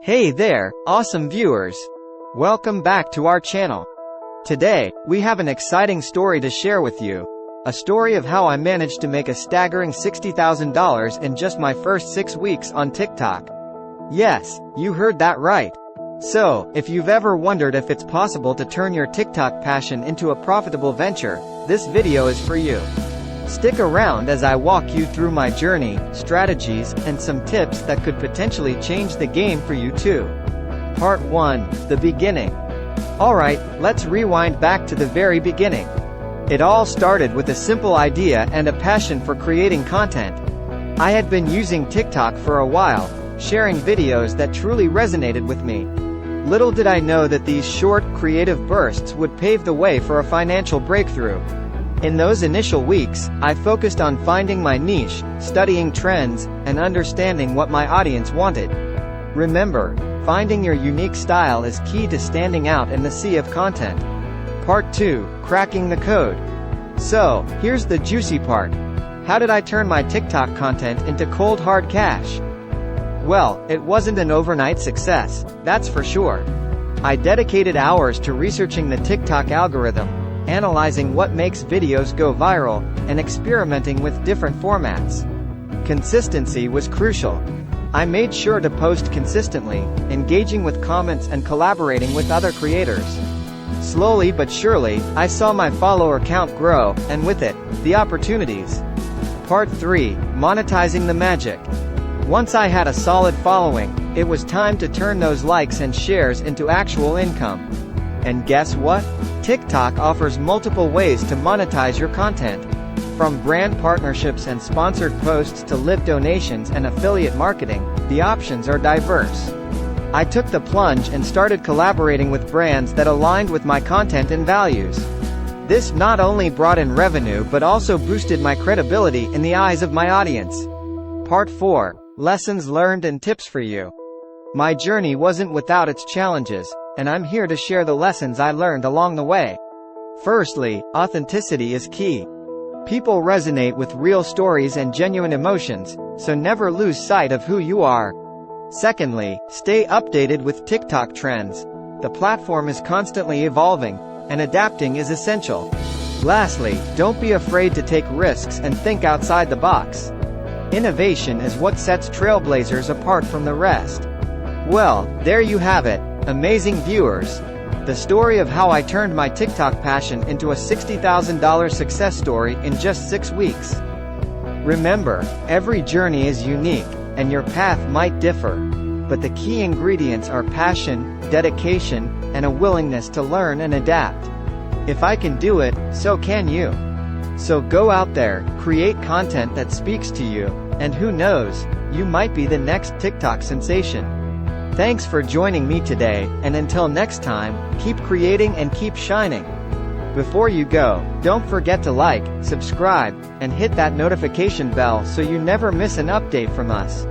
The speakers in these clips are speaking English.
Hey there, awesome viewers! Welcome back to our channel. Today, we have an exciting story to share with you. A story of how I managed to make a staggering $60,000 in just my first 6 weeks on TikTok. Yes, you heard that right. So, if you've ever wondered if it's possible to turn your TikTok passion into a profitable venture, this video is for you. Stick around as I walk you through my journey, strategies, and some tips that could potentially change the game for you too. Part 1. The beginning. Alright, let's rewind back to the very beginning. It all started with a simple idea and a passion for creating content. I had been using TikTok for a while, sharing videos that truly resonated with me. Little did I know that these short, creative bursts would pave the way for a financial breakthrough. In those initial weeks, I focused on finding my niche, studying trends, and understanding what my audience wanted. Remember, finding your unique style is key to standing out in the sea of content. Part 2. Cracking the code. So, here's the juicy part. How did I turn my TikTok content into cold hard cash? Well, it wasn't an overnight success, that's for sure. I dedicated hours to researching the TikTok algorithm, analyzing what makes videos go viral, and experimenting with different formats. Consistency was crucial. I made sure to post consistently, engaging with comments and collaborating with other creators. Slowly but surely, I saw my follower count grow, and with it, the opportunities. Part 3. Monetizing the Magic. Once I had a solid following, it was time to turn those likes and shares into actual income. And guess what? TikTok offers multiple ways to monetize your content. From brand partnerships and sponsored posts to live donations and affiliate marketing, the options are diverse. I took the plunge and started collaborating with brands that aligned with my content and values. This not only brought in revenue but also boosted my credibility in the eyes of my audience. Part 4. Lessons learned and tips for you. My journey wasn't without its challenges, and I'm here to share the lessons I learned along the way. Firstly, authenticity is key. People resonate with real stories and genuine emotions, so never lose sight of who you are. Secondly, stay updated with TikTok trends. The platform is constantly evolving, and adapting is essential. Lastly, don't be afraid to take risks and think outside the box. Innovation is what sets trailblazers apart from the rest. Well, there you have it, amazing viewers. The story of how I turned my TikTok passion into a $60,000 success story in just 6 weeks. Remember, every journey is unique, and your path might differ. But the key ingredients are passion, dedication, and a willingness to learn and adapt. If I can do it, so can you. So go out there, create content that speaks to you, and who knows, you might be the next TikTok sensation. Thanks for joining me today, and until next time, keep creating and keep shining. Before you go, don't forget to like, subscribe, and hit that notification bell so you never miss an update from us.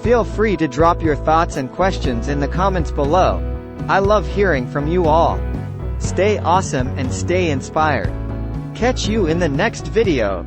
Feel free to drop your thoughts and questions in the comments below. I love hearing from you all. Stay awesome and stay inspired. Catch you in the next video.